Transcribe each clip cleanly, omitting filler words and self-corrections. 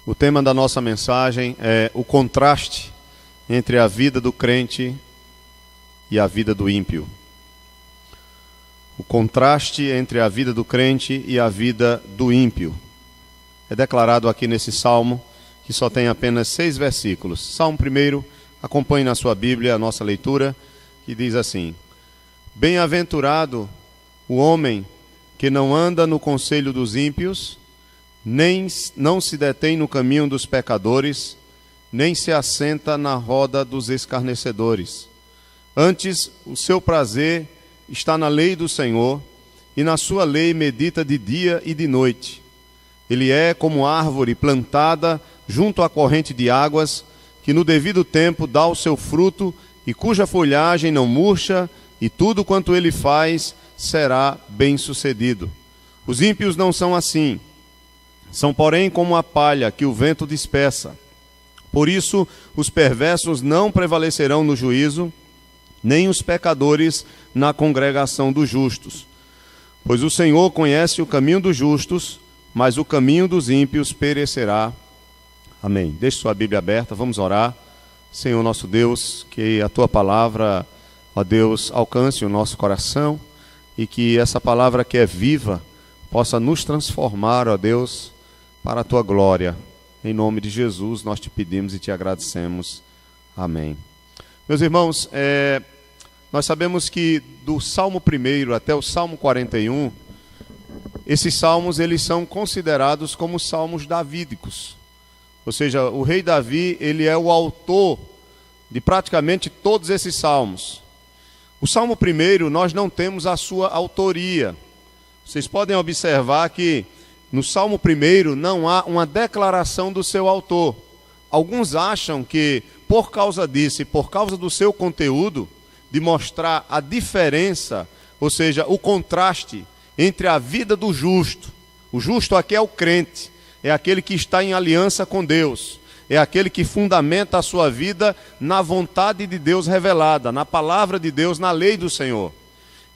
O tema da nossa mensagem é o contraste entre a vida do crente e a vida do ímpio. O contraste entre a vida do crente e a vida do ímpio. É declarado aqui nesse salmo, que só tem apenas 6 versículos. Salmo 1, acompanhe na sua Bíblia a nossa leitura, que diz assim: Bem-aventurado o homem que não anda no conselho dos ímpios, nem não se detém no caminho dos pecadores, nem se assenta na roda dos escarnecedores. Antes, o seu prazer está na lei do Senhor, e na sua lei medita de dia e de noite. Ele é como árvore plantada junto à corrente de águas, que no devido tempo dá o seu fruto, e cuja folhagem não murcha, e tudo quanto ele faz será bem-sucedido. Os ímpios não são assim. São, porém, como a palha que o vento dispersa. Por isso, os perversos não prevalecerão no juízo, nem os pecadores na congregação dos justos. Pois o Senhor conhece o caminho dos justos, mas o caminho dos ímpios perecerá. Amém. Deixe sua Bíblia aberta, vamos orar. Senhor nosso Deus, que a Tua palavra, ó Deus, alcance o nosso coração e que essa palavra que é viva possa nos transformar, ó Deus, para a Tua glória. Em nome de Jesus nós te pedimos e te agradecemos. Amém. Meus irmãos, nós sabemos que do Salmo 1 até o Salmo 41, esses salmos eles são considerados como salmos davídicos. Ou seja, o rei Davi ele é o autor de praticamente todos esses salmos. O Salmo 1, nós não temos a sua autoria. Vocês podem observar que no Salmo 1 não há uma declaração do seu autor. Alguns acham que por causa disso e por causa do seu conteúdo, de mostrar a diferença, ou seja, o contraste entre a vida do justo. O justo aqui é o crente, é aquele que está em aliança com Deus, é aquele que fundamenta a sua vida na vontade de Deus revelada, na palavra de Deus, na lei do Senhor.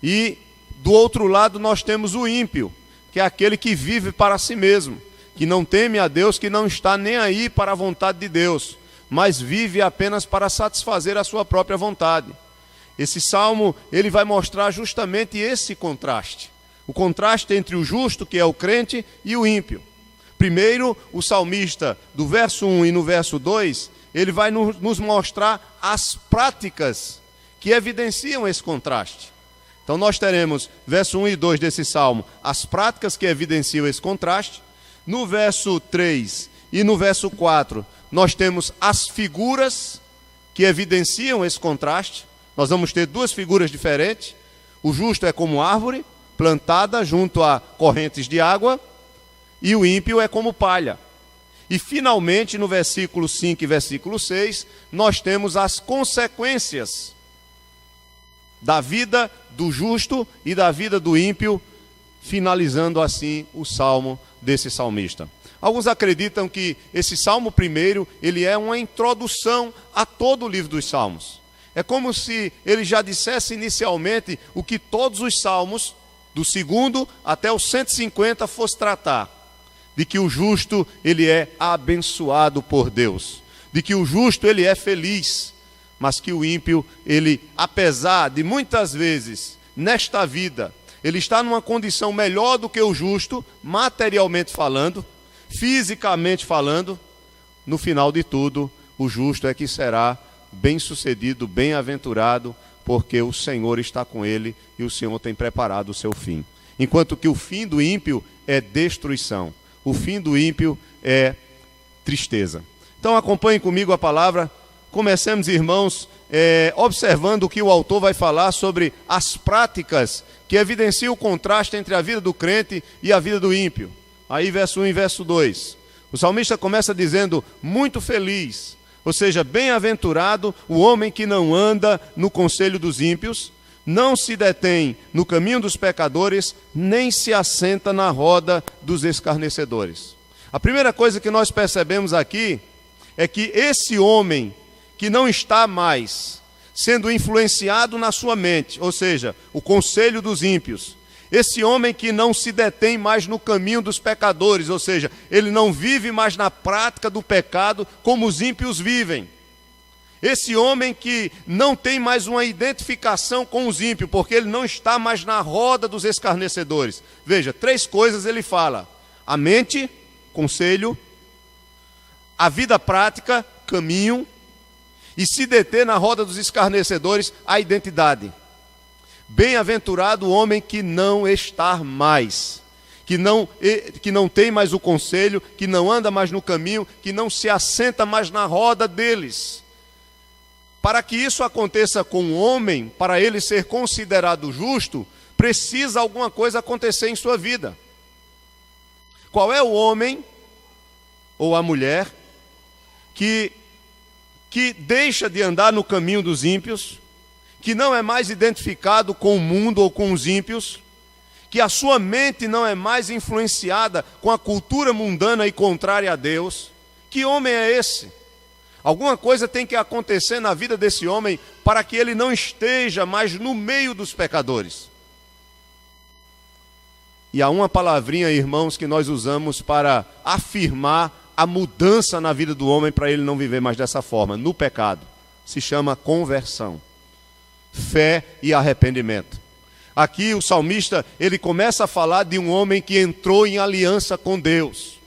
E do outro lado nós temos o ímpio, que é aquele que vive para si mesmo, que não teme a Deus, que não está nem aí para a vontade de Deus, mas vive apenas para satisfazer a sua própria vontade. Esse salmo, ele vai mostrar justamente esse contraste. O contraste entre o justo, que é o crente, e o ímpio. Primeiro, o salmista, do verso 1 e no verso 2, ele vai nos mostrar as práticas que evidenciam esse contraste. Então nós teremos, verso 1 e 2 desse salmo, as práticas que evidenciam esse contraste. No verso 3 e no verso 4, nós temos as figuras que evidenciam esse contraste. Nós vamos ter 2 figuras diferentes. O justo é como árvore plantada junto a correntes de água, e o ímpio é como palha. E finalmente, no versículo 5 e versículo 6, nós temos as consequências da vida do justo e da vida do ímpio, finalizando assim o salmo desse salmista. Alguns acreditam que esse Salmo 1, ele é uma introdução a todo o livro dos Salmos. É como se ele já dissesse inicialmente o que todos os salmos, do 2 até o 150, fosse tratar. De que o justo, ele é abençoado por Deus. De que o justo, ele é feliz. Mas que o ímpio, ele, apesar de muitas vezes, nesta vida, ele está numa condição melhor do que o justo, materialmente falando, fisicamente falando, no final de tudo, o justo é que será bem-sucedido, bem-aventurado, porque o Senhor está com ele e o Senhor tem preparado o seu fim. Enquanto que o fim do ímpio é destruição. O fim do ímpio é tristeza. Então acompanhem comigo a palavra. Comecemos, irmãos, observando o que o autor vai falar sobre as práticas que evidenciam o contraste entre a vida do crente e a vida do ímpio. Aí verso 1 e verso 2. O salmista começa dizendo, muito feliz, ou seja, bem-aventurado o homem que não anda no conselho dos ímpios, não se detém no caminho dos pecadores, nem se assenta na roda dos escarnecedores. A primeira coisa que nós percebemos aqui é que esse homem que não está mais sendo influenciado na sua mente, ou seja, o conselho dos ímpios, Esse homem que não se detém mais no caminho dos pecadores, ou seja, ele não vive mais na prática do pecado como os ímpios vivem. Esse homem que não tem mais uma identificação com os ímpios, porque ele não está mais na roda dos escarnecedores. Veja, 3 coisas ele fala: a mente, conselho; a vida prática, caminho; e se deter na roda dos escarnecedores, a identidade. Bem-aventurado o homem que não está mais, que não tem mais o conselho, que não anda mais no caminho, que não se assenta mais na roda deles. Para que isso aconteça com o homem, para ele ser considerado justo, precisa alguma coisa acontecer em sua vida. Qual é o homem ou a mulher que deixa de andar no caminho dos ímpios, que não é mais identificado com o mundo ou com os ímpios, que a sua mente não é mais influenciada com a cultura mundana e contrária a Deus? Que homem é esse? Alguma coisa tem que acontecer na vida desse homem para que ele não esteja mais no meio dos pecadores. E há uma palavrinha, irmãos, que nós usamos para afirmar a mudança na vida do homem para ele não viver mais dessa forma, no pecado. Se chama conversão. Fé e arrependimento. Aqui o salmista, ele começa a falar de um homem que entrou em aliança com Deus.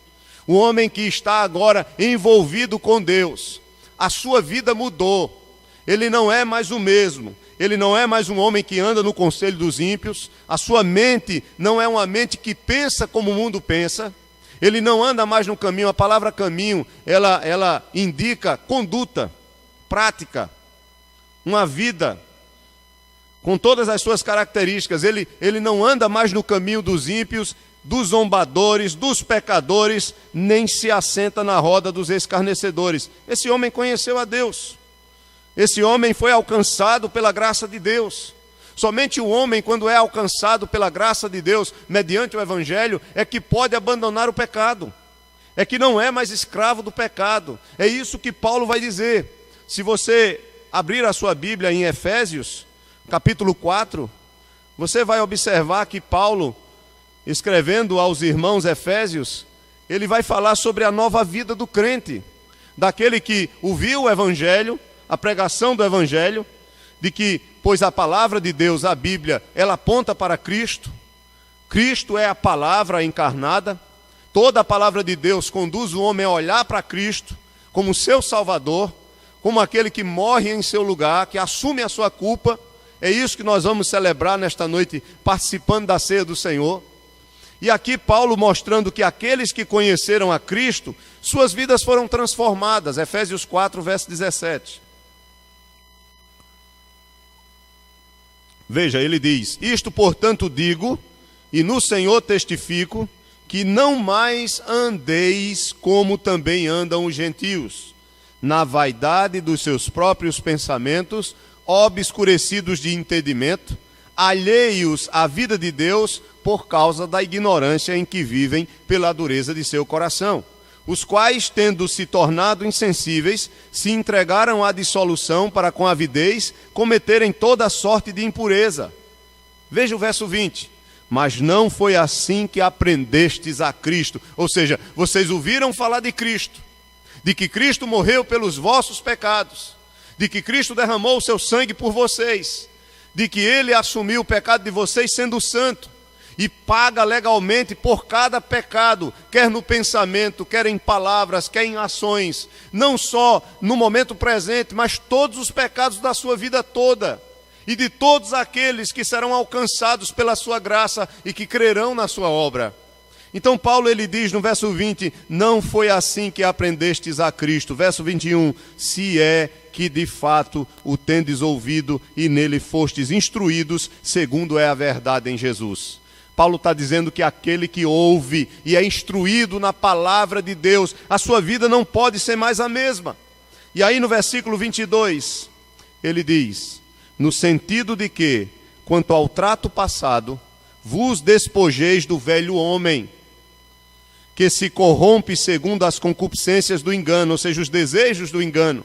Um homem que está agora envolvido com Deus. A sua vida mudou. Ele não é mais o mesmo. Ele não é mais um homem que anda no conselho dos ímpios. A sua mente não é uma mente que pensa como o mundo pensa. Ele não anda mais no caminho. A palavra caminho, ela indica conduta, prática, uma vida com todas as suas características. Ele não anda mais no caminho dos ímpios, dos zombadores, dos pecadores, nem se assenta na roda dos escarnecedores. Esse homem conheceu a Deus. Esse homem foi alcançado pela graça de Deus. Somente o homem, quando é alcançado pela graça de Deus, mediante o Evangelho, é que pode abandonar o pecado. É que não é mais escravo do pecado. É isso que Paulo vai dizer. Se você abrir a sua Bíblia em Efésios, capítulo 4, você vai observar que Paulo, escrevendo aos irmãos efésios, ele vai falar sobre a nova vida do crente, daquele que ouviu o Evangelho, a pregação do Evangelho, de que, pois a palavra de Deus, a Bíblia, ela aponta para Cristo. Cristo é a palavra encarnada. Toda a palavra de Deus conduz o homem a olhar para Cristo como seu Salvador, como aquele que morre em seu lugar, que assume a sua culpa. É isso que nós vamos celebrar nesta noite, participando da ceia do Senhor. E aqui Paulo mostrando que aqueles que conheceram a Cristo, suas vidas foram transformadas. Efésios 4, verso 17. Veja, ele diz: isto, portanto, digo, e no Senhor testifico, que não mais andeis como também andam os gentios, na vaidade dos seus próprios pensamentos, obscurecidos de entendimento, alheios à vida de Deus por causa da ignorância em que vivem pela dureza de seu coração, os quais, tendo se tornado insensíveis, se entregaram à dissolução para com avidez cometerem toda sorte de impureza. Veja o verso 20. Mas não foi assim que aprendestes a Cristo. Ou seja, vocês ouviram falar de Cristo, de que Cristo morreu pelos vossos pecados, de que Cristo derramou o seu sangue por vocês, de que Ele assumiu o pecado de vocês sendo santo, e paga legalmente por cada pecado, quer no pensamento, quer em palavras, quer em ações, não só no momento presente, mas todos os pecados da sua vida toda, e de todos aqueles que serão alcançados pela sua graça e que crerão na sua obra. Então Paulo, ele diz no verso 20, não foi assim que aprendestes a Cristo. Verso 21, se é que de fato o tendes ouvido e nele fostes instruídos, segundo é a verdade em Jesus. Paulo está dizendo que aquele que ouve e é instruído na palavra de Deus, a sua vida não pode ser mais a mesma. E aí no versículo 22, ele diz, no sentido de que, quanto ao trato passado, vos despojeis do velho homem, que se corrompe segundo as concupiscências do engano, ou seja, os desejos do engano,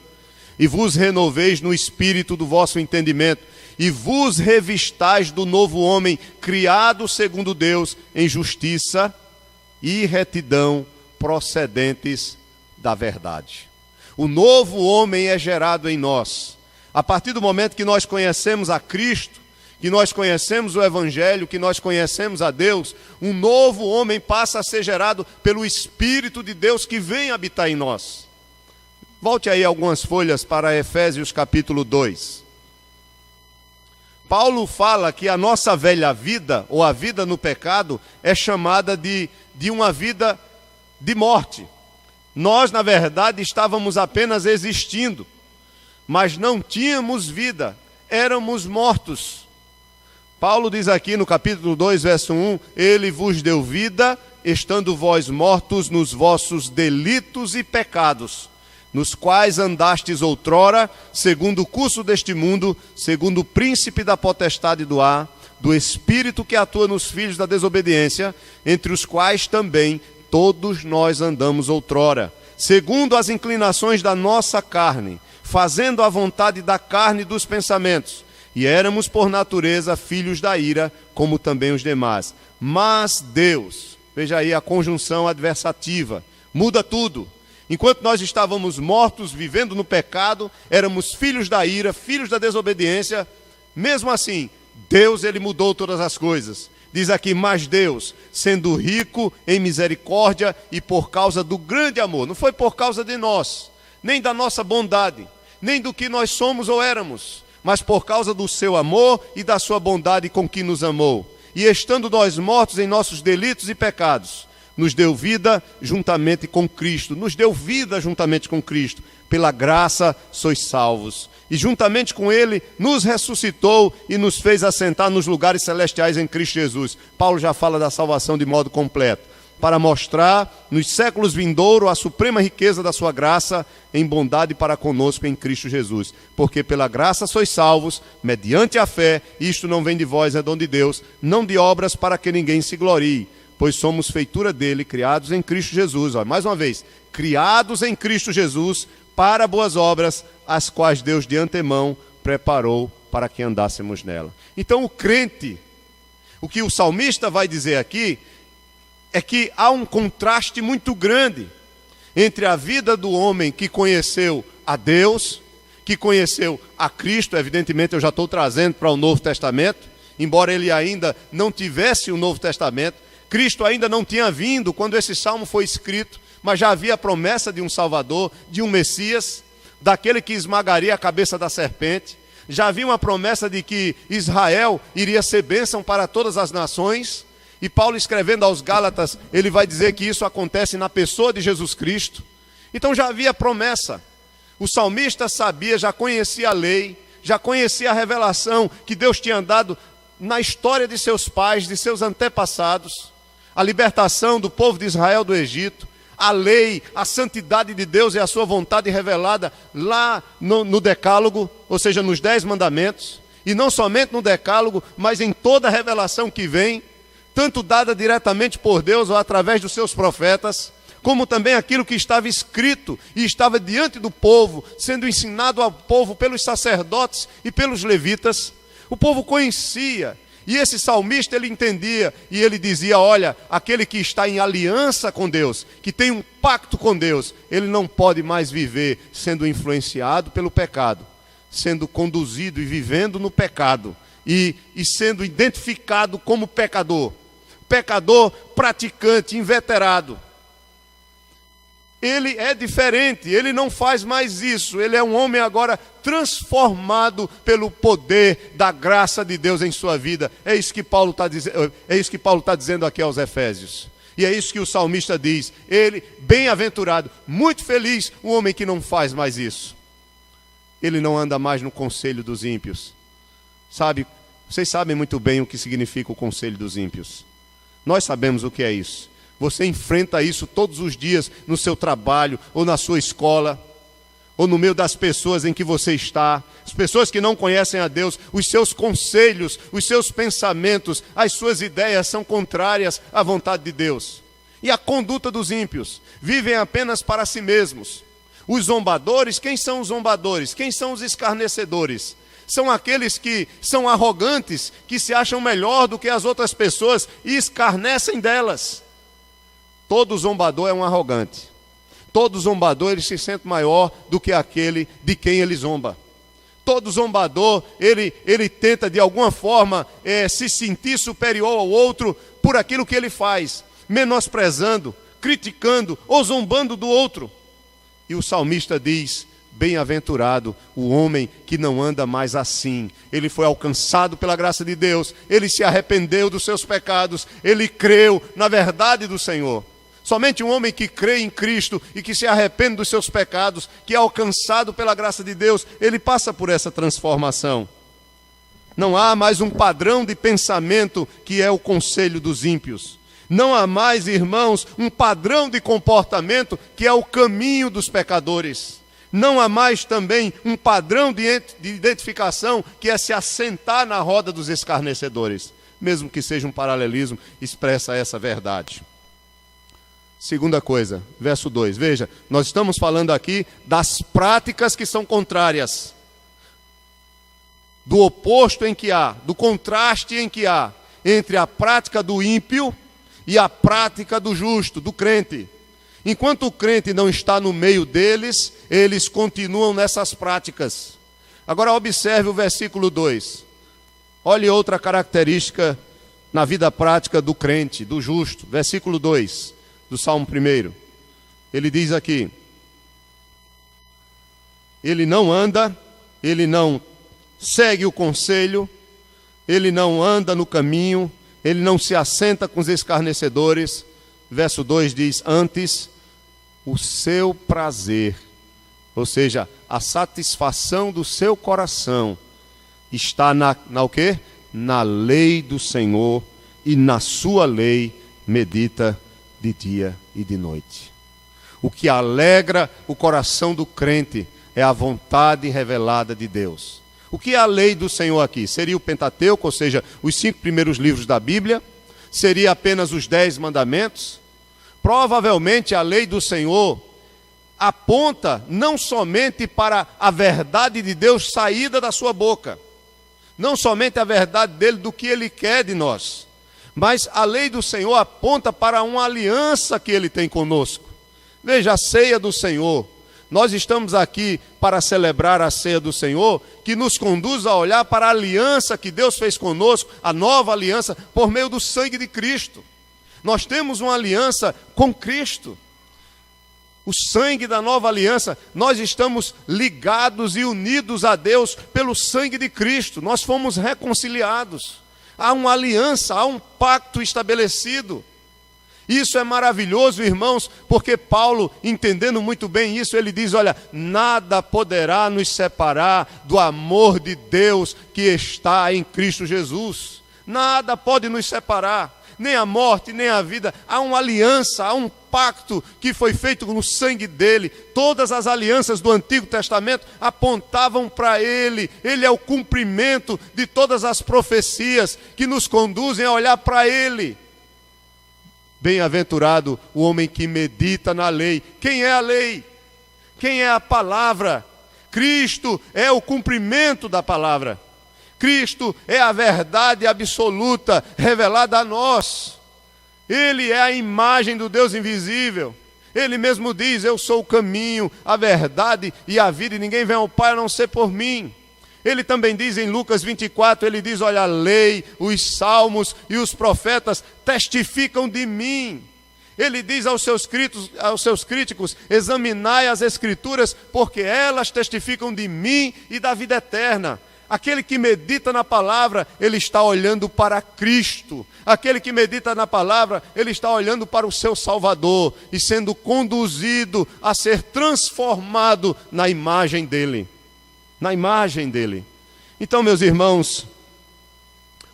e vos renoveis no espírito do vosso entendimento, e vos revistais do novo homem, criado segundo Deus em justiça e retidão, procedentes da verdade. O novo homem é gerado em nós. A partir do momento que nós conhecemos a Cristo, que nós conhecemos o Evangelho, que nós conhecemos a Deus, um novo homem passa a ser gerado pelo Espírito de Deus que vem habitar em nós. Volte aí algumas folhas para Efésios capítulo 2. Paulo fala que a nossa velha vida, ou a vida no pecado, é chamada de uma vida de morte. Nós, na verdade, estávamos apenas existindo, mas não tínhamos vida, éramos mortos. Paulo diz aqui no capítulo 2, verso 1, ele vos deu vida, estando vós mortos nos vossos delitos e pecados, nos quais andastes outrora, segundo o curso deste mundo, segundo o príncipe da potestade do ar, do espírito que atua nos filhos da desobediência, entre os quais também todos nós andamos outrora, segundo as inclinações da nossa carne, fazendo a vontade da carne e dos pensamentos, e éramos por natureza filhos da ira, como também os demais. Mas Deus, veja aí a conjunção adversativa, muda tudo. Enquanto nós estávamos mortos, vivendo no pecado, éramos filhos da ira, filhos da desobediência, mesmo assim, Deus, ele mudou todas as coisas. Diz aqui, mas Deus, sendo rico em misericórdia e por causa do grande amor, não foi por causa de nós, nem da nossa bondade, nem do que nós somos ou éramos, mas por causa do seu amor e da sua bondade com que nos amou. E estando nós mortos em nossos delitos e pecados, nos deu vida juntamente com Cristo. Nos deu vida juntamente com Cristo. Pela graça sois salvos. E juntamente com Ele nos ressuscitou e nos fez assentar nos lugares celestiais em Cristo Jesus. Paulo já fala da salvação de modo completo, para mostrar nos séculos vindouros a suprema riqueza da sua graça em bondade para conosco em Cristo Jesus. Porque pela graça sois salvos, mediante a fé, isto não vem de vós, é dom de Deus, não de obras para que ninguém se glorie, pois somos feitura dele, criados em Cristo Jesus. Olha, mais uma vez, criados em Cristo Jesus para boas obras, as quais Deus de antemão preparou para que andássemos nela. Então o crente, o que o salmista vai dizer aqui, é que há um contraste muito grande entre a vida do homem que conheceu a Deus, que conheceu a Cristo. Evidentemente eu já estou trazendo para o Novo Testamento, embora ele ainda não tivesse o Novo Testamento, Cristo ainda não tinha vindo quando esse salmo foi escrito, mas já havia a promessa de um Salvador, de um Messias, daquele que esmagaria a cabeça da serpente. Já havia uma promessa de que Israel iria ser bênção para todas as nações. E Paulo, escrevendo aos Gálatas, ele vai dizer que isso acontece na pessoa de Jesus Cristo. Então já havia promessa. O salmista sabia, já conhecia a lei, já conhecia a revelação que Deus tinha dado na história de seus pais, de seus antepassados, a libertação do povo de Israel do Egito, a lei, a santidade de Deus e a sua vontade revelada lá no Decálogo, ou seja, nos 10 mandamentos, e não somente no Decálogo, mas em toda a revelação que vem, tanto dada diretamente por Deus ou através dos seus profetas, como também aquilo que estava escrito e estava diante do povo, sendo ensinado ao povo pelos sacerdotes e pelos levitas. O povo conhecia, e esse salmista ele entendia, e ele dizia, olha, aquele que está em aliança com Deus, que tem um pacto com Deus, ele não pode mais viver sendo influenciado pelo pecado, sendo conduzido e vivendo no pecado, e sendo identificado como pecador praticante, inveterado. Ele é diferente, ele não faz mais isso, ele é um homem agora transformado pelo poder da graça de Deus em sua vida. É isso que Paulo está dizendo aqui aos Efésios. E é isso que o salmista diz, ele, bem-aventurado, muito feliz, o homem que não faz mais isso. Ele não anda mais no conselho dos ímpios. Sabe, vocês sabem muito bem o que significa o conselho dos ímpios. Nós sabemos o que é isso. Você enfrenta isso todos os dias no seu trabalho, ou na sua escola, ou no meio das pessoas em que você está. As pessoas que não conhecem a Deus, os seus conselhos, os seus pensamentos, as suas ideias são contrárias à vontade de Deus. E a conduta dos ímpios, vivem apenas para si mesmos. Os zombadores, quem são os zombadores? Quem são os escarnecedores? são aqueles que são arrogantes, que se acham melhor do que as outras pessoas e escarnecem delas. Todo zombador é um arrogante. Todo zombador ele se sente maior do que aquele de quem ele zomba. Todo zombador, ele tenta de alguma forma se sentir superior ao outro por aquilo que ele faz, menosprezando, criticando ou zombando do outro. E o salmista diz: bem-aventurado o homem que não anda mais assim. Ele foi alcançado pela graça de Deus, ele se arrependeu dos seus pecados, ele creu na verdade do Senhor. Somente um homem que crê em Cristo e que se arrepende dos seus pecados, que é alcançado pela graça de Deus, ele passa por essa transformação. Não há mais um padrão de pensamento que é o conselho dos ímpios. Não há mais, irmãos, um padrão de comportamento que é o caminho dos pecadores. Não há mais também um padrão de identificação que é se assentar na roda dos escarnecedores. Mesmo que seja um paralelismo, expressa essa verdade. Segunda coisa, verso 2. Veja, nós estamos falando aqui das práticas que são contrárias. Do oposto em que há, do contraste em que há entre a prática do ímpio e a prática do justo, do crente. Enquanto o crente não está no meio deles, eles continuam nessas práticas. Agora observe o versículo 2. Olhe outra característica na vida prática do crente, do justo. Versículo 2 do Salmo 1. Ele diz aqui: ele não anda, ele não segue o conselho, ele não anda no caminho, ele não se assenta com os escarnecedores. Verso 2 diz: antes, o seu prazer, ou seja, a satisfação do seu coração, está o quê? Na lei do Senhor, e na sua lei medita de dia e de noite. O que alegra o coração do crente é a vontade revelada de Deus. O que é a lei do Senhor aqui? Seria o Pentateuco, ou seja, os 5 primeiros livros da Bíblia? Seria apenas os 10 mandamentos? Provavelmente a lei do Senhor aponta não somente para a verdade de Deus saída da sua boca, não somente a verdade dele do que ele quer de nós, mas a lei do Senhor aponta para uma aliança que ele tem conosco. Veja, a ceia do Senhor. Nós estamos aqui para celebrar a ceia do Senhor, que nos conduz a olhar para a aliança que Deus fez conosco, a nova aliança, por meio do sangue de Cristo. Nós temos uma aliança com Cristo. O sangue da nova aliança, nós estamos ligados e unidos a Deus pelo sangue de Cristo. Nós fomos reconciliados. Há uma aliança, há um pacto estabelecido. Isso é maravilhoso, irmãos, porque Paulo, entendendo muito bem isso, ele diz: olha, nada poderá nos separar do amor de Deus que está em Cristo Jesus. Nada pode nos separar, nem a morte, nem a vida. Há uma aliança, há um pacto que foi feito no sangue dele. Todas as alianças do Antigo Testamento apontavam para ele. Ele é o cumprimento de todas as profecias que nos conduzem a olhar para ele. Bem-aventurado o homem que medita na lei. Quem é a lei? Quem é a palavra? Cristo é o cumprimento da palavra. Cristo é a verdade absoluta revelada a nós. Ele é a imagem do Deus invisível. Ele mesmo diz: eu sou o caminho, a verdade e a vida, e ninguém vem ao Pai a não ser por mim. Ele também diz em Lucas 24, ele diz: olha, a lei, os salmos e os profetas testificam de mim. Ele diz aos seus críticos: examinai as Escrituras, porque elas testificam de mim e da vida eterna. Aquele que medita na palavra, ele está olhando para Cristo. Aquele que medita na palavra, ele está olhando para o seu Salvador e sendo conduzido a ser transformado na imagem dele. Na imagem dele. Então, meus irmãos,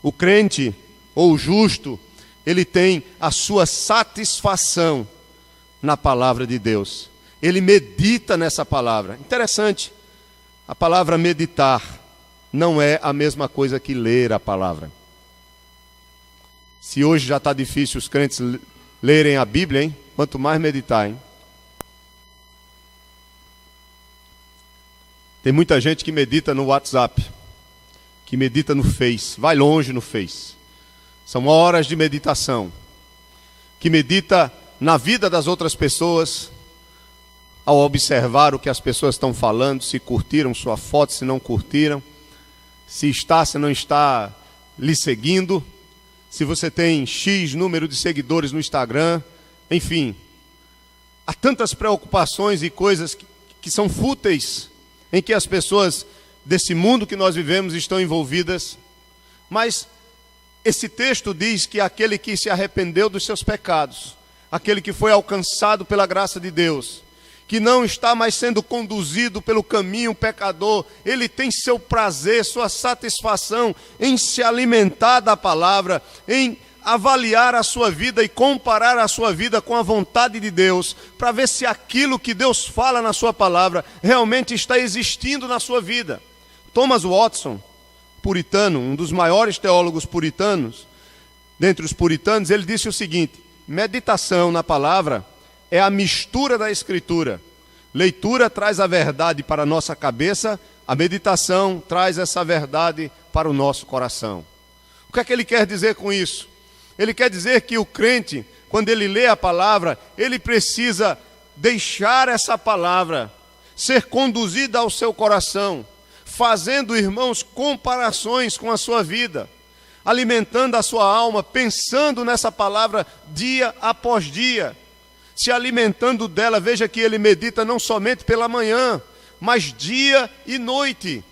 o crente ou o justo, ele tem a sua satisfação na palavra de Deus. Ele medita nessa palavra. Interessante, a palavra meditar não é a mesma coisa que ler a palavra. Se hoje já está difícil os crentes lerem a Bíblia, hein? Quanto mais meditar, hein? Tem muita gente que medita no WhatsApp. que medita no Face, vai longe no Face. São horas de meditação. Que medita na vida das outras pessoas, ao observar o que as pessoas estão falando, se curtiram sua foto, se não curtiram, se está, se não está lhe seguindo, se você tem X número de seguidores no Instagram, enfim. Há tantas preocupações e coisas que são fúteis, em que as pessoas desse mundo que nós vivemos estão envolvidas. Mas esse texto diz que aquele que se arrependeu dos seus pecados, aquele que foi alcançado pela graça de Deus, que não está mais sendo conduzido pelo caminho pecador, ele tem seu prazer, sua satisfação em se alimentar da palavra, em avaliar a sua vida e comparar a sua vida com a vontade de Deus, para ver se aquilo que Deus fala na sua palavra realmente está existindo na sua vida. Thomas Watson, puritano, um dos maiores teólogos puritanos, dentre os puritanos, ele disse o seguinte: meditação na palavra é a mistura da Escritura. Leitura traz a verdade para a nossa cabeça, a meditação traz essa verdade para o nosso coração. O que é que ele quer dizer com isso? Ele quer dizer que o crente, quando ele lê a palavra, ele precisa deixar essa palavra ser conduzida ao seu coração, fazendo, irmãos, comparações com a sua vida, alimentando a sua alma, pensando nessa palavra dia após dia, se alimentando dela. Veja que ele medita não somente pela manhã, mas dia e noite.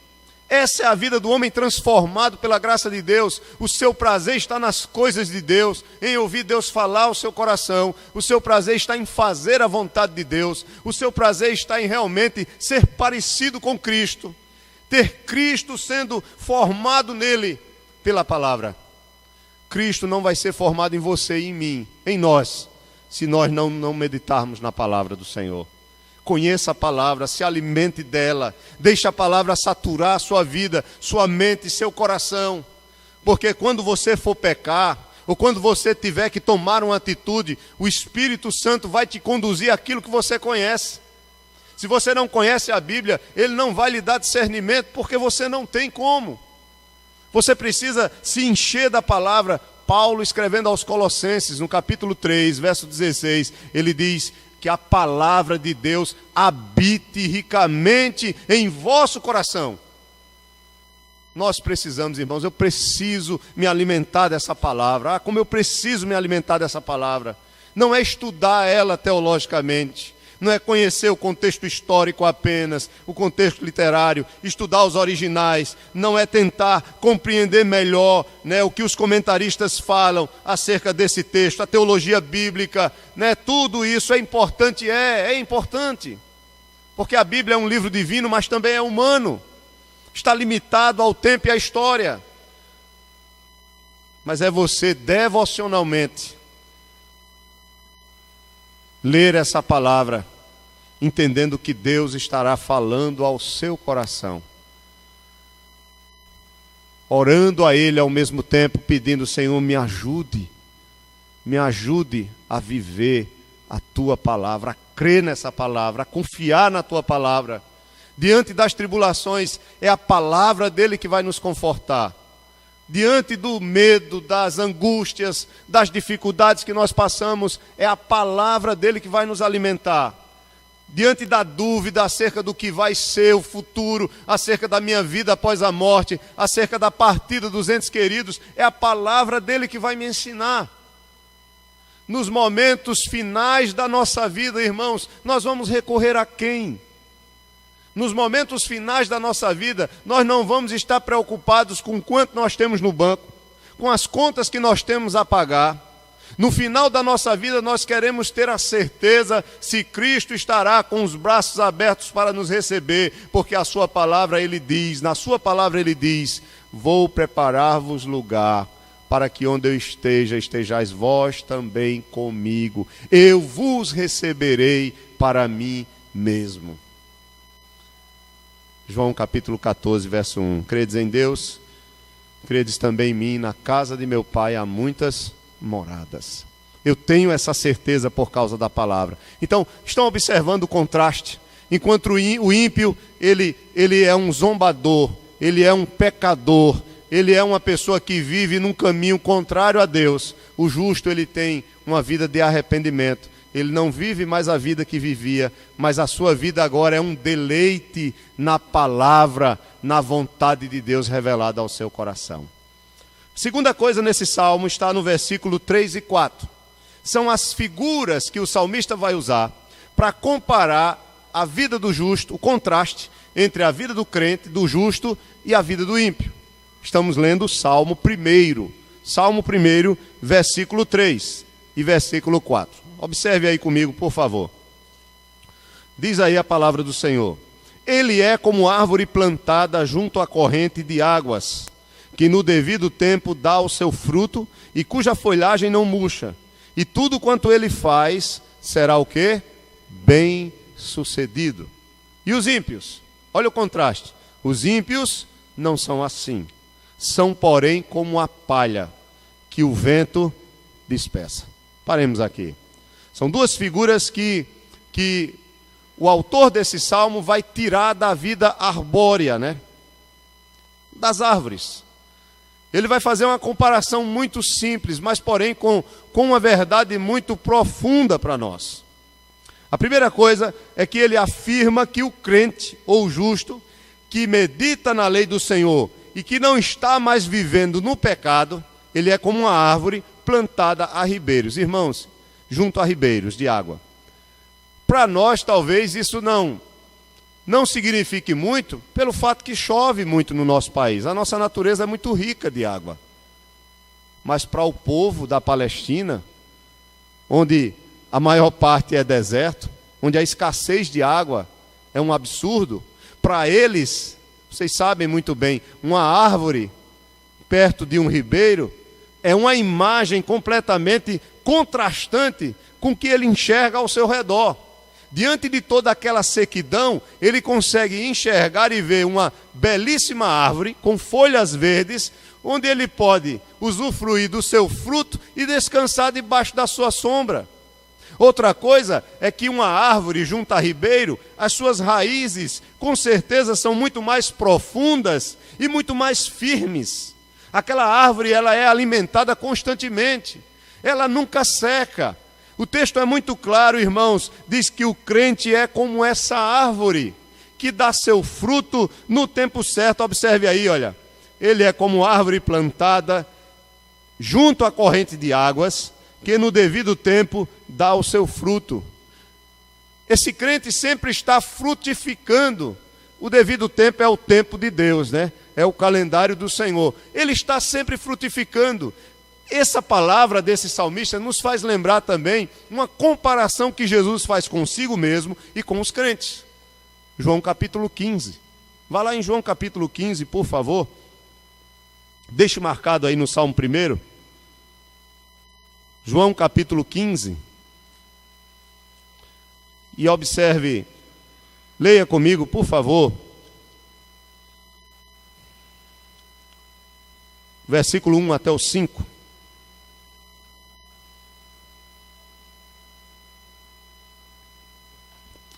Essa é a vida do homem transformado pela graça de Deus. O seu prazer está nas coisas de Deus, em ouvir Deus falar ao seu coração. O seu prazer está em fazer a vontade de Deus. O seu prazer está em realmente ser parecido com Cristo, ter Cristo sendo formado nele pela palavra. Cristo não vai ser formado em você e em mim, em nós, se nós não meditarmos na palavra do Senhor. Conheça a palavra, se alimente dela, deixe a palavra saturar a sua vida, sua mente e seu coração. Porque quando você for pecar, ou quando você tiver que tomar uma atitude, o Espírito Santo vai te conduzir àquilo que você conhece. Se você não conhece a Bíblia, ele não vai lhe dar discernimento, porque você não tem como. Você precisa se encher da palavra. Paulo, escrevendo aos Colossenses, no capítulo 3, verso 16, ele diz que a palavra de Deus habite ricamente em vosso coração. Nós precisamos, irmãos, eu preciso me alimentar dessa palavra. Como eu preciso me alimentar dessa palavra. Não é estudar ela teologicamente, não é conhecer o contexto histórico apenas, o contexto literário, estudar os originais, não é tentar compreender melhor, o que os comentaristas falam acerca desse texto, a teologia bíblica, tudo isso é importante, é importante, porque a Bíblia é um livro divino, mas também é humano, está limitado ao tempo e à história, mas é você devocionalmente ler essa palavra, entendendo que Deus estará falando ao seu coração, orando a Ele ao mesmo tempo, pedindo: Senhor, me ajude a viver a Tua palavra, a crer nessa palavra, a confiar na Tua palavra. Diante das tribulações, é a palavra dEle que vai nos confortar. Diante do medo, das angústias, das dificuldades que nós passamos, é a palavra dEle que vai nos alimentar. Diante da dúvida acerca do que vai ser o futuro, acerca da minha vida após a morte, acerca da partida dos entes queridos, é a palavra dEle que vai me ensinar. Nos momentos finais da nossa vida, irmãos, nós vamos recorrer a quem? Nos momentos finais da nossa vida, nós não vamos estar preocupados com quanto nós temos no banco, com as contas que nós temos a pagar. No final da nossa vida, nós queremos ter a certeza se Cristo estará com os braços abertos para nos receber, porque a sua palavra, Ele diz, na sua palavra Ele diz: vou preparar-vos lugar, para que onde eu esteja, estejais vós também comigo. Eu vos receberei para mim mesmo. João capítulo 14, verso 1. Credes em Deus, credes também em mim, na casa de meu Pai há muitas moradas. Eu tenho essa certeza por causa da palavra. Então, estão observando o contraste? Enquanto o ímpio, ele é um zombador, ele é um pecador, ele é uma pessoa que vive num caminho contrário a Deus. O justo, ele tem uma vida de arrependimento. Ele não vive mais a vida que vivia, mas a sua vida agora é um deleite na palavra, na vontade de Deus revelada ao seu coração. Segunda coisa nesse salmo está no versículo 3 e 4. São as figuras que o salmista vai usar para comparar a vida do justo, o contraste entre a vida do crente, do justo, e a vida do ímpio. Estamos lendo o Salmo 1, versículo 3 e versículo 4. Observe aí comigo, por favor. Diz aí a palavra do Senhor: Ele é como árvore plantada junto à corrente de águas, que no devido tempo dá o seu fruto e cuja folhagem não murcha. E tudo quanto ele faz será o quê? Bem sucedido. E os ímpios? Olha o contraste. Os ímpios não são assim. São, porém, como a palha que o vento dispersa. Paremos aqui. São duas figuras que o autor desse salmo vai tirar da vida arbórea, né? Das árvores. Ele vai fazer uma comparação muito simples, mas porém com uma verdade muito profunda para nós. A primeira coisa é que ele afirma que o crente ou o justo que medita na lei do Senhor e que não está mais vivendo no pecado, ele é como uma árvore plantada a ribeiros. Irmãos, junto a ribeiros de água. Para nós, talvez, isso não signifique muito, pelo fato que chove muito no nosso país. A nossa natureza é muito rica de água. Mas para o povo da Palestina, onde a maior parte é deserto, onde a escassez de água é um absurdo, para eles, vocês sabem muito bem, uma árvore perto de um ribeiro é uma imagem completamente contrastante com o que ele enxerga ao seu redor. Diante de toda aquela sequidão, ele consegue enxergar e ver uma belíssima árvore com folhas verdes, onde ele pode usufruir do seu fruto e descansar debaixo da sua sombra. Outra coisa é que uma árvore junto a ribeiro, as suas raízes com certeza são muito mais profundas e muito mais firmes. Aquela árvore, ela é alimentada constantemente, ela nunca seca. O texto é muito claro, irmãos, diz que o crente é como essa árvore, que dá seu fruto no tempo certo. Observe aí, olha, ele é como árvore plantada junto à corrente de águas, que no devido tempo dá o seu fruto. Esse crente sempre está frutificando. O devido tempo é o tempo de Deus, né? É o calendário do Senhor. Ele está sempre frutificando. Essa palavra desse salmista nos faz lembrar também uma comparação que Jesus faz consigo mesmo e com os crentes. João capítulo 15. Vá lá em João capítulo 15, por favor. Deixe marcado aí no Salmo 1. João capítulo 15. E observe, leia comigo, por favor. Versículo 1 até o 5.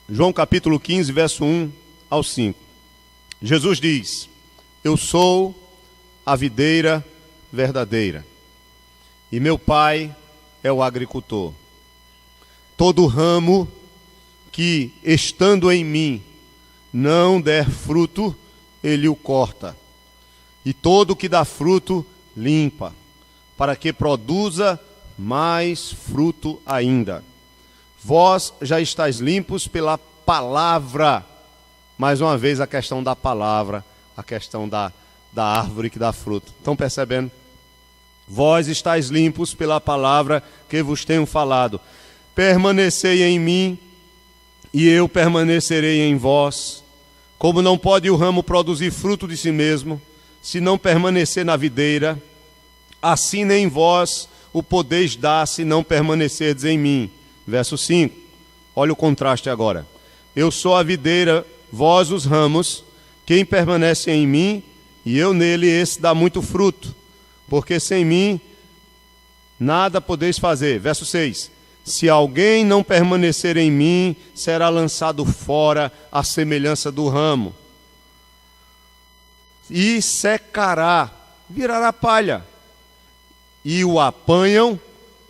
João capítulo 15, verso 1 ao 5. Jesus diz: Eu sou a videira verdadeira, e meu Pai é o agricultor. Todo ramo que, estando em mim, não der fruto, ele o corta. E todo que dá fruto, limpa, para que produza mais fruto ainda. Vós já estáis limpos pela palavra. Mais uma vez a questão da palavra, a questão da árvore que dá fruto. Estão percebendo? Vós estáis limpos pela palavra que vos tenho falado. Permanecei em mim, e eu permanecerei em vós. Como não pode o ramo produzir fruto de si mesmo, se não permanecer na videira, assim nem vós o podeis dar, se não permanecerdes em mim. Verso 5, olha o contraste agora. Eu sou a videira, vós os ramos, quem permanece em mim, e eu nele, esse dá muito fruto, porque sem mim nada podeis fazer. Verso 6, se alguém não permanecer em mim, será lançado fora à semelhança do ramo. e secará, virará palha. E o apanham,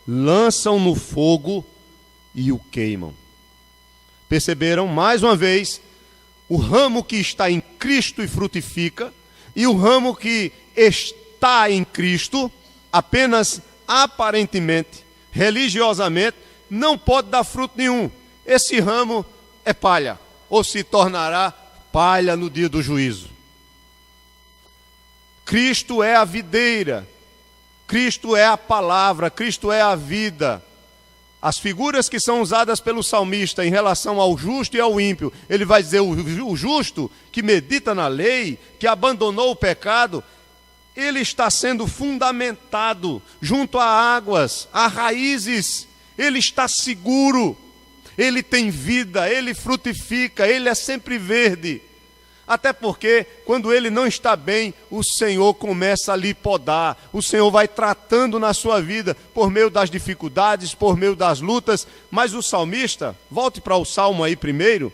lançam no fogo e o queimam. Perceberam, mais uma vez, o ramo que está em Cristo e frutifica, e o ramo que está em Cristo, apenas aparentemente, religiosamente, não pode dar fruto nenhum. Esse ramo é palha, ou se tornará palha no dia do juízo. Cristo é a videira, Cristo é a palavra, Cristo é a vida. As figuras que são usadas pelo salmista em relação ao justo e ao ímpio, ele vai dizer o justo que medita na lei, que abandonou o pecado, ele está sendo fundamentado junto a águas, a raízes, ele está seguro, ele tem vida, ele frutifica, ele é sempre verde. Até porque, quando ele não está bem, o Senhor começa a lhe podar. O Senhor vai tratando na sua vida, por meio das dificuldades, por meio das lutas. Mas o salmista, volte para o Salmo aí primeiro,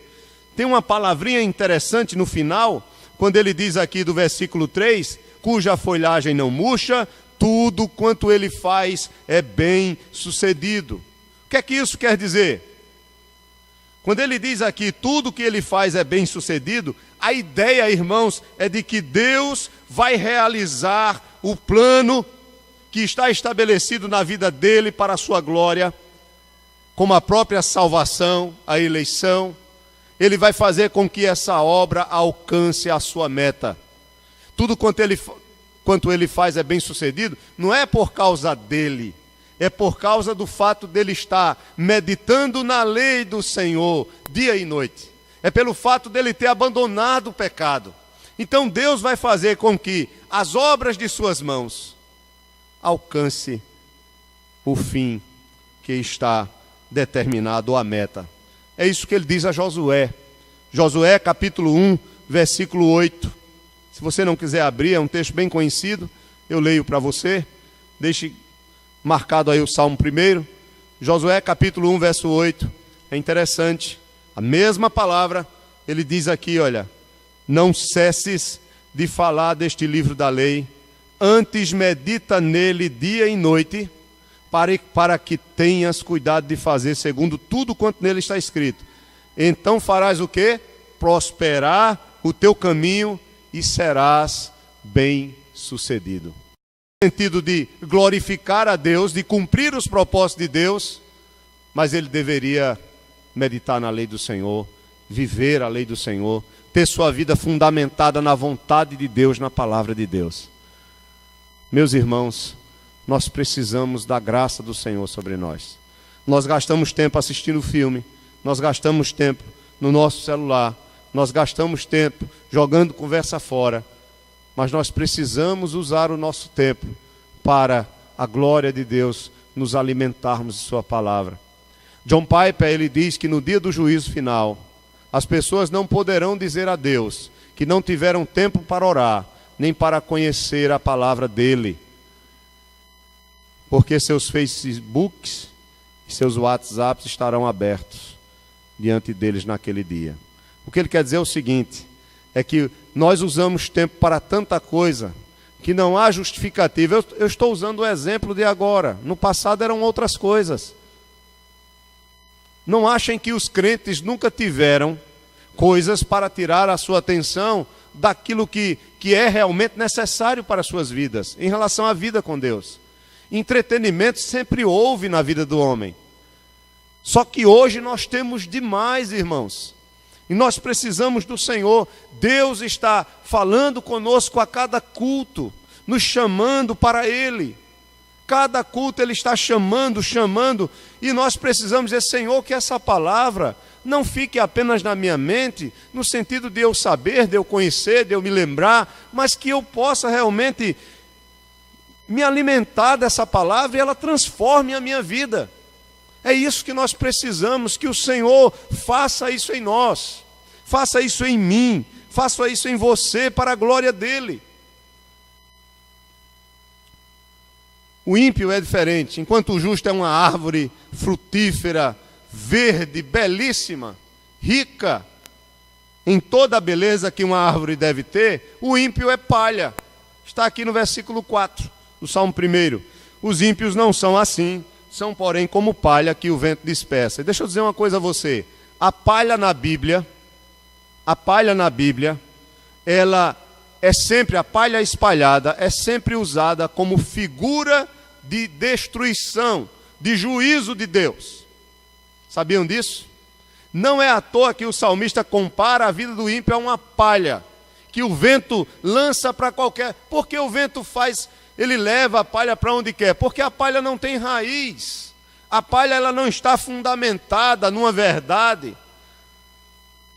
tem uma palavrinha interessante no final, quando ele diz aqui do versículo 3, cuja folhagem não murcha, tudo quanto ele faz é bem sucedido. O que é que isso quer dizer? Quando ele diz aqui, tudo que ele faz é bem sucedido, a ideia, irmãos, é de que Deus vai realizar o plano que está estabelecido na vida dele para a sua glória, como a própria salvação, a eleição. Ele vai fazer com que essa obra alcance a sua meta. Tudo quanto ele faz é bem sucedido, não é por causa dele, é por causa do fato dele estar meditando na lei do Senhor, dia e noite. É pelo fato dele ter abandonado o pecado. Então Deus vai fazer com que as obras de suas mãos alcance o fim que está determinado, a meta. É isso que ele diz a Josué. Josué capítulo 1, versículo 8. Se você não quiser abrir, é um texto bem conhecido, eu leio para você. Deixe marcado aí o Salmo 1. Josué capítulo 1, verso 8. É interessante. A mesma palavra, ele diz aqui, olha, não cesses de falar deste livro da lei, antes medita nele dia e noite, para que tenhas cuidado de fazer segundo tudo quanto nele está escrito. Então farás o quê? Prosperar o teu caminho e serás bem sucedido. No sentido de glorificar a Deus, de cumprir os propósitos de Deus, mas ele deveria meditar na lei do Senhor, viver a lei do Senhor, ter sua vida fundamentada na vontade de Deus, na palavra de Deus. Meus irmãos, nós precisamos da graça do Senhor sobre nós. Nós gastamos tempo assistindo filme, nós gastamos tempo no nosso celular, nós gastamos tempo jogando conversa fora, mas nós precisamos usar o nosso tempo para a glória de Deus, nos alimentarmos de sua palavra. John Piper, ele diz que no dia do juízo final, as pessoas não poderão dizer a Deus que não tiveram tempo para orar, nem para conhecer a palavra dele, porque seus Facebooks e seus WhatsApps estarão abertos diante deles naquele dia. O que ele quer dizer é o seguinte, é que nós usamos tempo para tanta coisa, que não há justificativa. Eu estou usando o exemplo de agora, no passado eram outras coisas. Não achem que os crentes nunca tiveram coisas para tirar a sua atenção daquilo que é realmente necessário para as suas vidas, em relação à vida com Deus. Entretenimento sempre houve na vida do homem. Só que hoje nós temos demais, irmãos. E nós precisamos do Senhor. Deus está falando conosco a cada culto, nos chamando para Ele. Cada culto Ele está chamando, e nós precisamos dizer, Senhor, que essa palavra não fique apenas na minha mente, no sentido de eu saber, de eu conhecer, de eu me lembrar, mas que eu possa realmente me alimentar dessa palavra e ela transforme a minha vida. É isso que nós precisamos, que o Senhor faça isso em nós, faça isso em mim, faça isso em você, para a glória dEle. O ímpio é diferente. Enquanto o justo é uma árvore frutífera, verde, belíssima, rica, em toda a beleza que uma árvore deve ter, o ímpio é palha. Está aqui no versículo 4, do Salmo 1. Os ímpios não são assim, são, porém, como palha que o vento dispersa. E deixa eu dizer uma coisa a você. A palha na Bíblia, ela é sempre, a palha espalhada, é sempre usada como figura de destruição, de juízo de Deus. Sabiam disso? Não é à toa que o salmista compara a vida do ímpio a uma palha, que o vento lança para qualquer... Porque o vento faz, ele leva a palha para onde quer? Porque a palha não tem raiz. A palha ela não está fundamentada numa verdade.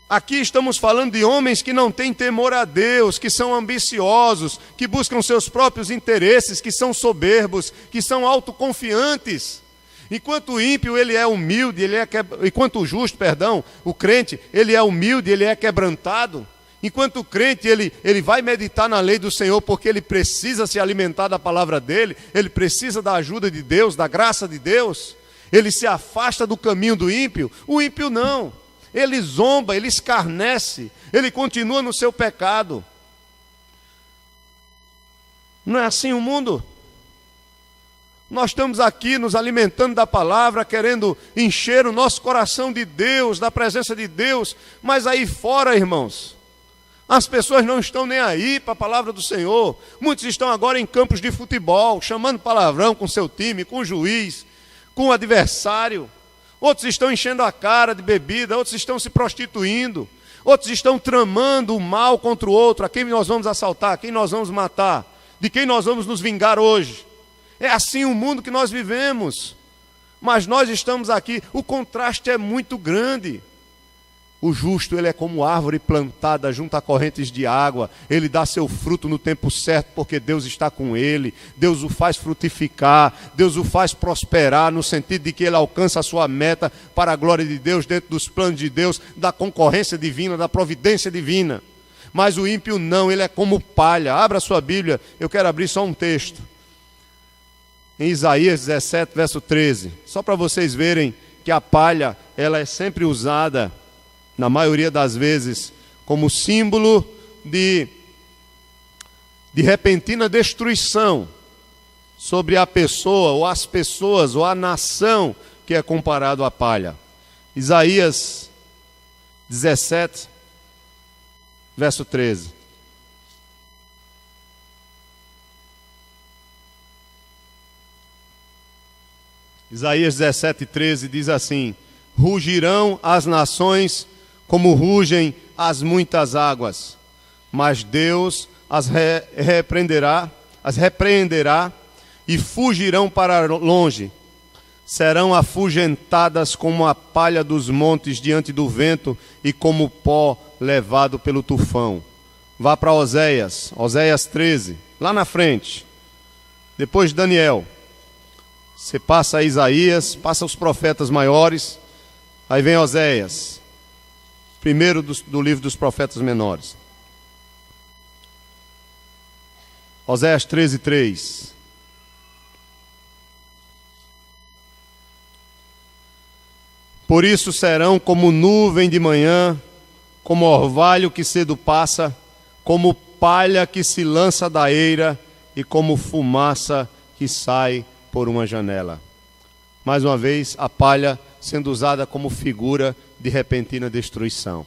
Aqui estamos falando de homens que não têm temor a Deus, que são ambiciosos, que buscam seus próprios interesses, que são soberbos, que são autoconfiantes. Enquanto o ímpio, ele é humilde, enquanto o justo, o crente, ele é humilde, ele é quebrantado. Enquanto o crente, ele vai meditar na lei do Senhor, porque ele precisa se alimentar da palavra dele, ele precisa da ajuda de Deus, da graça de Deus. Ele se afasta do caminho do ímpio. O ímpio não. Ele zomba, ele escarnece, ele continua no seu pecado. Não é assim o mundo? Nós estamos aqui nos alimentando da palavra, querendo encher o nosso coração de Deus, da presença de Deus, mas aí fora, irmãos, as pessoas não estão nem aí para a palavra do Senhor. Muitos estão agora em campos de futebol, chamando palavrão com seu time, com o juiz, com o adversário. Outros estão enchendo a cara de bebida, outros estão se prostituindo, outros estão tramando o mal contra o outro. A quem nós vamos assaltar, a quem nós vamos matar, de quem nós vamos nos vingar hoje. É assim o mundo que nós vivemos. Mas nós estamos aqui, o contraste é muito grande. O justo, ele é como árvore plantada junto a correntes de água. Ele dá seu fruto no tempo certo, porque Deus está com ele. Deus o faz frutificar, Deus o faz prosperar, no sentido de que ele alcança a sua meta para a glória de Deus, dentro dos planos de Deus, da concorrência divina, da providência divina. Mas o ímpio não, ele é como palha. Abra a sua Bíblia, eu quero abrir só um texto. Em Isaías 17, verso 13. Só para vocês verem que a palha, ela é sempre usada, na maioria das vezes, como símbolo de repentina destruição sobre a pessoa, ou as pessoas, ou a nação que é comparado à palha. Isaías 17, verso 13. Isaías 17, 13 diz assim: rugirão as nações como rugem as muitas águas, mas Deus as repreenderá e fugirão para longe. Serão afugentadas como a palha dos montes diante do vento e como pó levado pelo tufão. Vá para Oséias 13, lá na frente, depois de Daniel. Você passa a Isaías, passa os profetas maiores, aí vem Oséias, primeiro do livro dos profetas menores. Oséias 13, 3. Por isso serão como nuvem de manhã, como orvalho que cedo passa, como palha que se lança da eira e como fumaça que sai por uma janela. Mais uma vez, a palha sendo usada como figura de repentina destruição.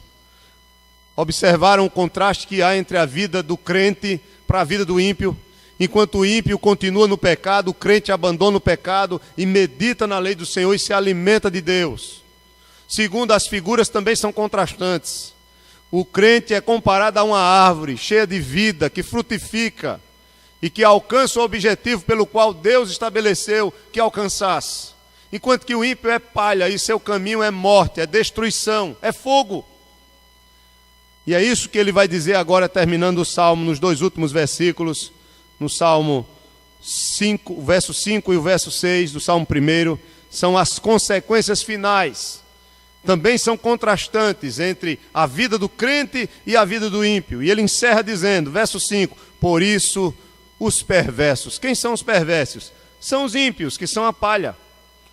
Observaram o contraste que há entre a vida do crente para a vida do ímpio? Enquanto o ímpio continua no pecado, o crente abandona o pecado e medita na lei do Senhor e se alimenta de Deus. Segundo, as figuras também são contrastantes. O crente é comparado a uma árvore cheia de vida, que frutifica e que alcança o objetivo pelo qual Deus estabeleceu que alcançasse. Enquanto que o ímpio é palha e seu caminho é morte, é destruição, é fogo. E é isso que ele vai dizer agora, terminando o Salmo, nos dois últimos versículos, no Salmo 5, o verso 5 e o verso 6 do Salmo 1, são as consequências finais. Também são contrastantes entre a vida do crente e a vida do ímpio. E ele encerra dizendo, verso 5, por isso os perversos. Quem são os perversos? São os ímpios, que são a palha.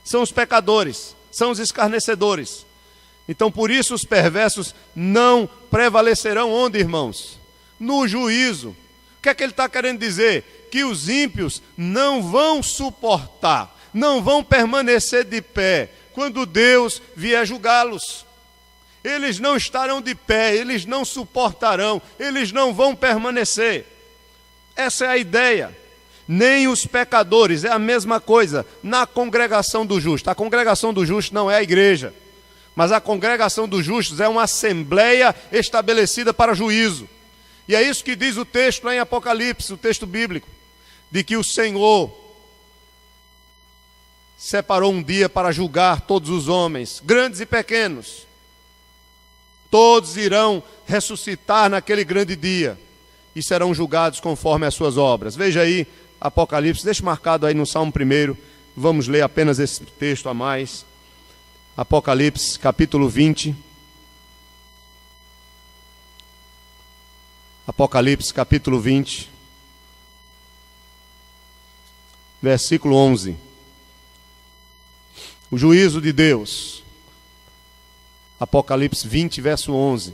São os pecadores, são os escarnecedores. Então, por isso, os perversos não prevalecerão onde, irmãos? No juízo. O que é que ele está querendo dizer? Que os ímpios não vão suportar, não vão permanecer de pé quando Deus vier julgá-los. Eles não estarão de pé, eles não suportarão, eles não vão permanecer. Essa é a ideia. Nem os pecadores, é a mesma coisa na congregação do justo. A congregação do justo não é a igreja, mas a congregação dos justos é uma assembleia estabelecida para juízo. E é isso que diz o texto lá em Apocalipse, o texto bíblico, de que o Senhor separou um dia para julgar todos os homens, grandes e pequenos. Todos irão ressuscitar naquele grande dia e serão julgados conforme as suas obras. Veja aí Apocalipse, deixa marcado aí no Salmo 1, vamos ler apenas esse texto a mais. Apocalipse, capítulo 20. Apocalipse, capítulo 20, versículo 11. O juízo de Deus. Apocalipse 20, verso 11.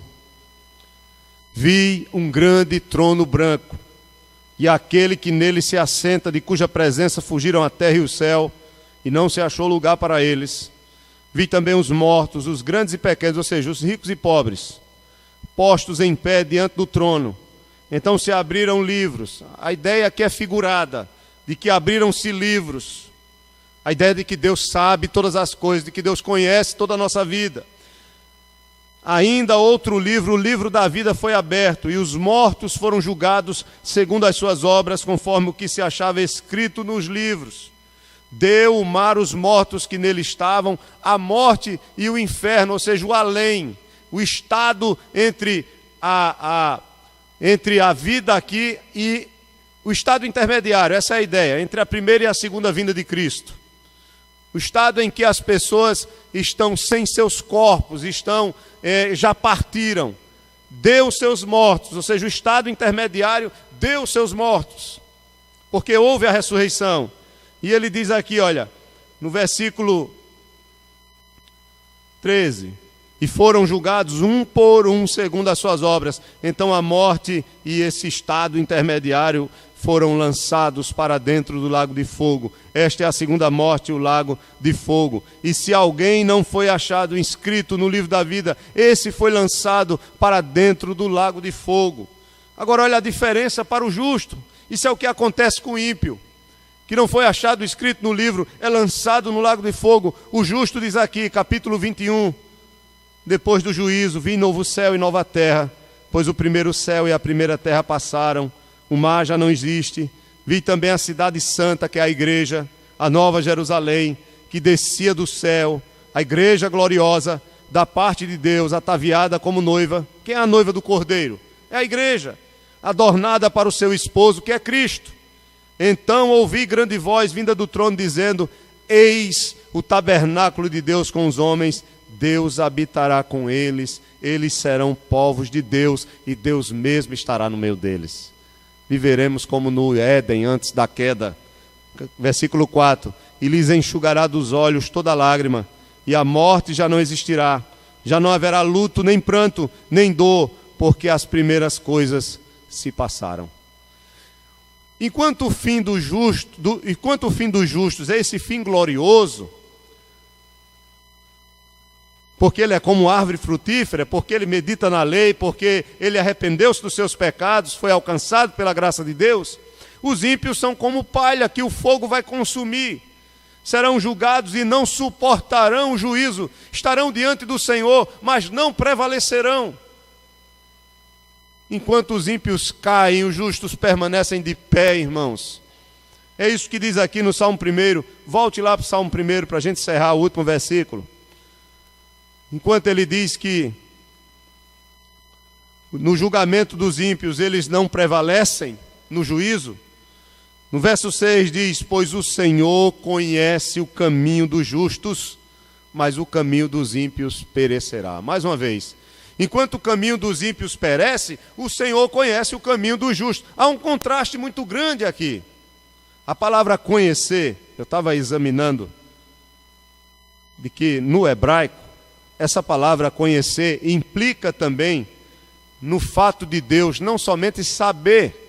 Vi um grande trono branco, e aquele que nele se assenta, de cuja presença fugiram a terra e o céu, e não se achou lugar para eles. Vi também os mortos, os grandes e pequenos, ou seja, os ricos e pobres, postos em pé diante do trono. Então se abriram livros. A ideia aqui é figurada, de que abriram-se livros. A ideia de que Deus sabe todas as coisas, de que Deus conhece toda a nossa vida. Ainda outro livro, o livro da vida, foi aberto, e os mortos foram julgados segundo as suas obras, conforme o que se achava escrito nos livros. Deu o mar os mortos que nele estavam, a morte e o inferno, ou seja, o além, o estado entre a vida aqui e o estado intermediário, essa é a ideia, entre a primeira e a segunda vinda de Cristo. O estado em que as pessoas estão sem seus corpos, já partiram, deu seus mortos, ou seja, o estado intermediário deu seus mortos, porque houve a ressurreição. E ele diz aqui, olha, no versículo 13, e foram julgados um por um segundo as suas obras. Então a morte e esse estado intermediário foram lançados para dentro do lago de fogo. Esta é a segunda morte, o lago de fogo. E se alguém não foi achado inscrito no livro da vida, esse foi lançado para dentro do lago de fogo. Agora olha a diferença para o justo. Isso é o que acontece com o ímpio, que não foi achado escrito no livro, é lançado no lago de fogo. O justo diz aqui, capítulo 21, depois do juízo, vi novo céu e nova terra, pois o primeiro céu e a primeira terra passaram, o mar já não existe. Vi também a cidade santa, que é a igreja, a nova Jerusalém, que descia do céu, a igreja gloriosa, da parte de Deus, ataviada como noiva. Quem é a noiva do Cordeiro? É a igreja, adornada para o seu esposo, que é Cristo. Então ouvi grande voz vinda do trono, dizendo: eis o tabernáculo de Deus com os homens, Deus habitará com eles, eles serão povos de Deus, e Deus mesmo estará no meio deles. Viveremos como no Éden, antes da queda. Versículo 4, e lhes enxugará dos olhos toda lágrima, e a morte já não existirá, já não haverá luto, nem pranto, nem dor, porque as primeiras coisas se passaram. Enquanto o fim dos justos é esse fim glorioso, porque ele é como árvore frutífera, porque ele medita na lei, porque ele arrependeu-se dos seus pecados, foi alcançado pela graça de Deus, os ímpios são como palha que o fogo vai consumir. Serão julgados e não suportarão o juízo, estarão diante do Senhor, mas não prevalecerão. Enquanto os ímpios caem, os justos permanecem de pé, irmãos. É isso que diz aqui no Salmo 1. Volte lá para o Salmo 1 para a gente encerrar o último versículo. Enquanto ele diz que no julgamento dos ímpios eles não prevalecem no juízo, no verso 6 diz: pois o Senhor conhece o caminho dos justos, mas o caminho dos ímpios perecerá. Mais uma vez, enquanto o caminho dos ímpios perece, o Senhor conhece o caminho dos justos. Há um contraste muito grande aqui. A palavra conhecer, eu estava examinando, de que no hebraico, essa palavra conhecer implica também no fato de Deus não somente saber,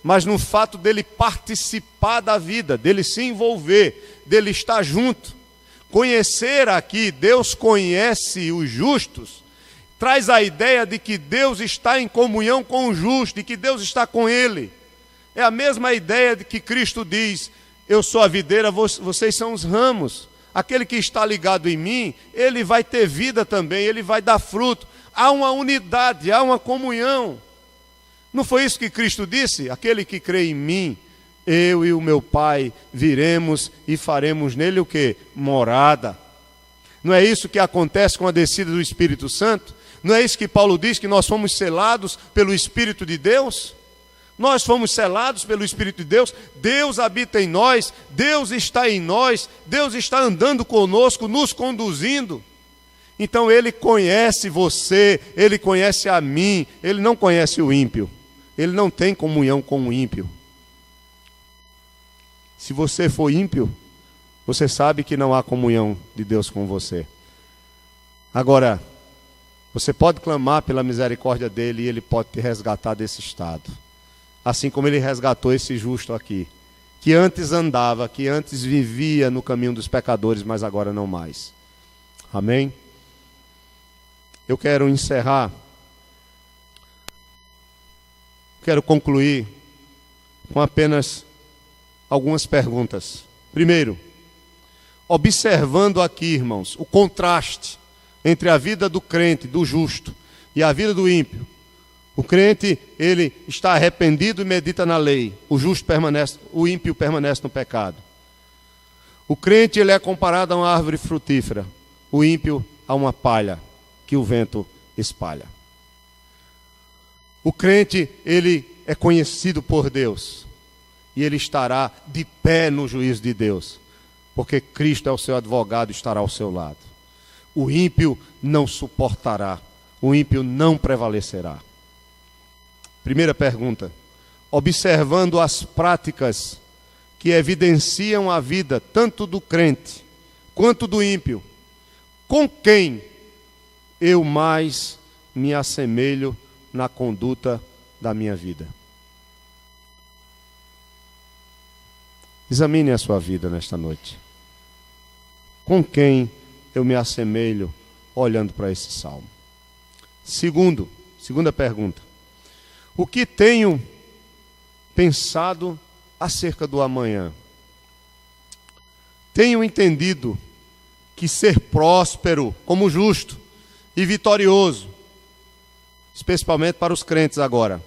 mas no fato dele participar da vida, dele se envolver, dele estar junto. Conhecer aqui, Deus conhece os justos, traz a ideia de que Deus está em comunhão com o justo e que Deus está com ele. É a mesma ideia de que Cristo diz: eu sou a videira, vocês são os ramos. Aquele que está ligado em mim, ele vai ter vida também, ele vai dar fruto. Há uma unidade, há uma comunhão. Não foi isso que Cristo disse? Aquele que crê em mim, eu e o meu Pai viremos e faremos nele o quê? Morada. Não é isso que acontece com a descida do Espírito Santo? Não é isso que Paulo diz, que nós fomos selados pelo Espírito de Deus? Nós fomos selados pelo Espírito de Deus, Deus habita em nós, Deus está em nós, Deus está andando conosco, nos conduzindo. Então Ele conhece você, Ele conhece a mim, Ele não conhece o ímpio, Ele não tem comunhão com o ímpio. Se você for ímpio, você sabe que não há comunhão de Deus com você. Agora, você pode clamar pela misericórdia dEle e Ele pode te resgatar desse estado. Assim como Ele resgatou esse justo aqui, que antes andava, que antes vivia no caminho dos pecadores, mas agora não mais. Amém? Eu quero encerrar, quero concluir com apenas algumas perguntas. Primeiro, observando aqui, irmãos, o contraste entre a vida do crente, do justo, e a vida do ímpio. O crente, ele está arrependido e medita na lei. O justo permanece, o ímpio permanece no pecado. O crente, ele é comparado a uma árvore frutífera. O ímpio a uma palha que o vento espalha. O crente, ele é conhecido por Deus. E ele estará de pé no juízo de Deus. Porque Cristo é o seu advogado e estará ao seu lado. O ímpio não suportará. O ímpio não prevalecerá. Primeira pergunta: observando as práticas que evidenciam a vida tanto do crente quanto do ímpio, com quem eu mais me assemelho na conduta da minha vida? Examine a sua vida nesta noite. Com quem eu me assemelho olhando para esse salmo? Segunda pergunta: o que tenho pensado acerca do amanhã? Tenho entendido que ser próspero como justo e vitorioso, especialmente para os crentes agora,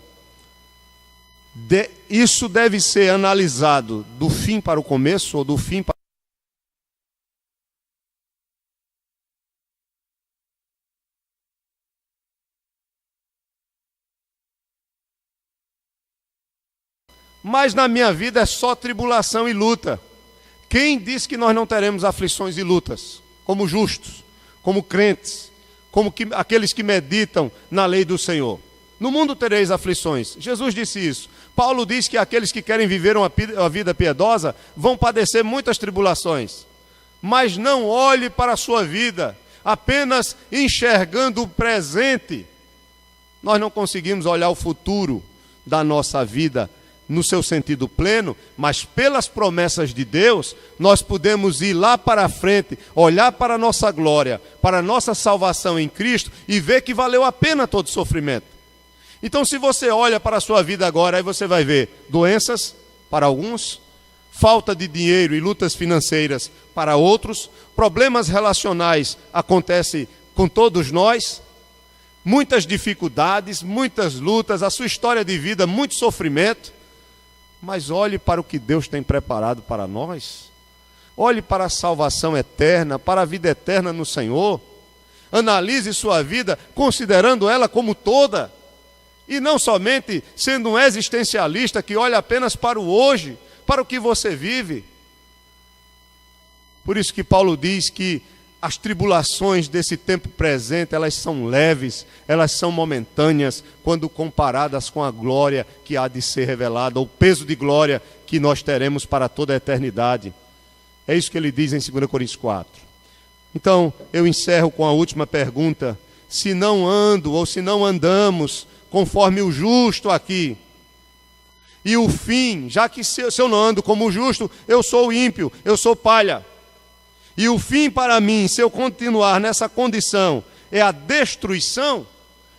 isso deve ser analisado do fim para o começo ou do fim para... Mas na minha vida é só tribulação e luta. Quem diz que nós não teremos aflições e lutas? Como justos, como crentes, como aqueles que meditam na lei do Senhor. No mundo tereis aflições. Jesus disse isso. Paulo diz que aqueles que querem viver uma vida piedosa vão padecer muitas tribulações. Mas não olhe para a sua vida apenas enxergando o presente. Nós não conseguimos olhar o futuro da nossa vida no seu sentido pleno, mas pelas promessas de Deus, nós podemos ir lá para a frente, olhar para a nossa glória, para a nossa salvação em Cristo e ver que valeu a pena todo o sofrimento. Então, se você olha para a sua vida agora, aí você vai ver doenças para alguns, falta de dinheiro e lutas financeiras para outros, problemas relacionais acontecem com todos nós, muitas dificuldades, muitas lutas, a sua história de vida, muito sofrimento. Mas olhe para o que Deus tem preparado para nós. Olhe para a salvação eterna, para a vida eterna no Senhor. Analise sua vida considerando ela como toda. E não somente sendo um existencialista que olha apenas para o hoje, para o que você vive. Por isso que Paulo diz que as tribulações desse tempo presente, elas são leves, elas são momentâneas, quando comparadas com a glória que há de ser revelada, o peso de glória que nós teremos para toda a eternidade. É isso que ele diz em 2 Coríntios 4. Então, eu encerro com a última pergunta. Se não ando ou se não andamos conforme o justo aqui, e o fim, já que se eu não ando como o justo, eu sou ímpio, eu sou palha. E o fim para mim, se eu continuar nessa condição, é a destruição,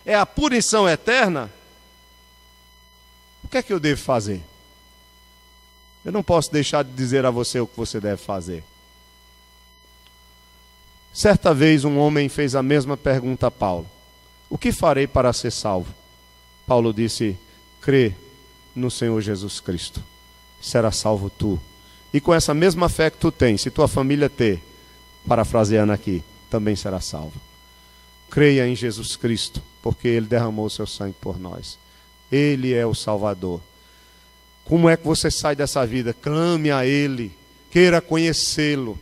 é a punição eterna, o que é que eu devo fazer? Eu não posso deixar de dizer a você o que você deve fazer. Certa vez um homem fez a mesma pergunta a Paulo: o que farei para ser salvo? Paulo disse: crê no Senhor Jesus Cristo, será salvo tu. E com essa mesma fé que tu tens, se tua família ter, parafraseando aqui, também será salvo. Creia em Jesus Cristo, porque Ele derramou o seu sangue por nós. Ele é o Salvador. Como é que você sai dessa vida? Clame a Ele, queira conhecê-lo,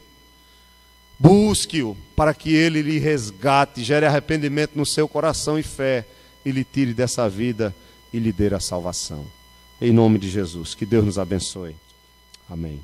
busque-o, para que Ele lhe resgate, gere arrependimento no seu coração e fé, e lhe tire dessa vida e lhe dê a salvação. Em nome de Jesus, que Deus nos abençoe. Amém.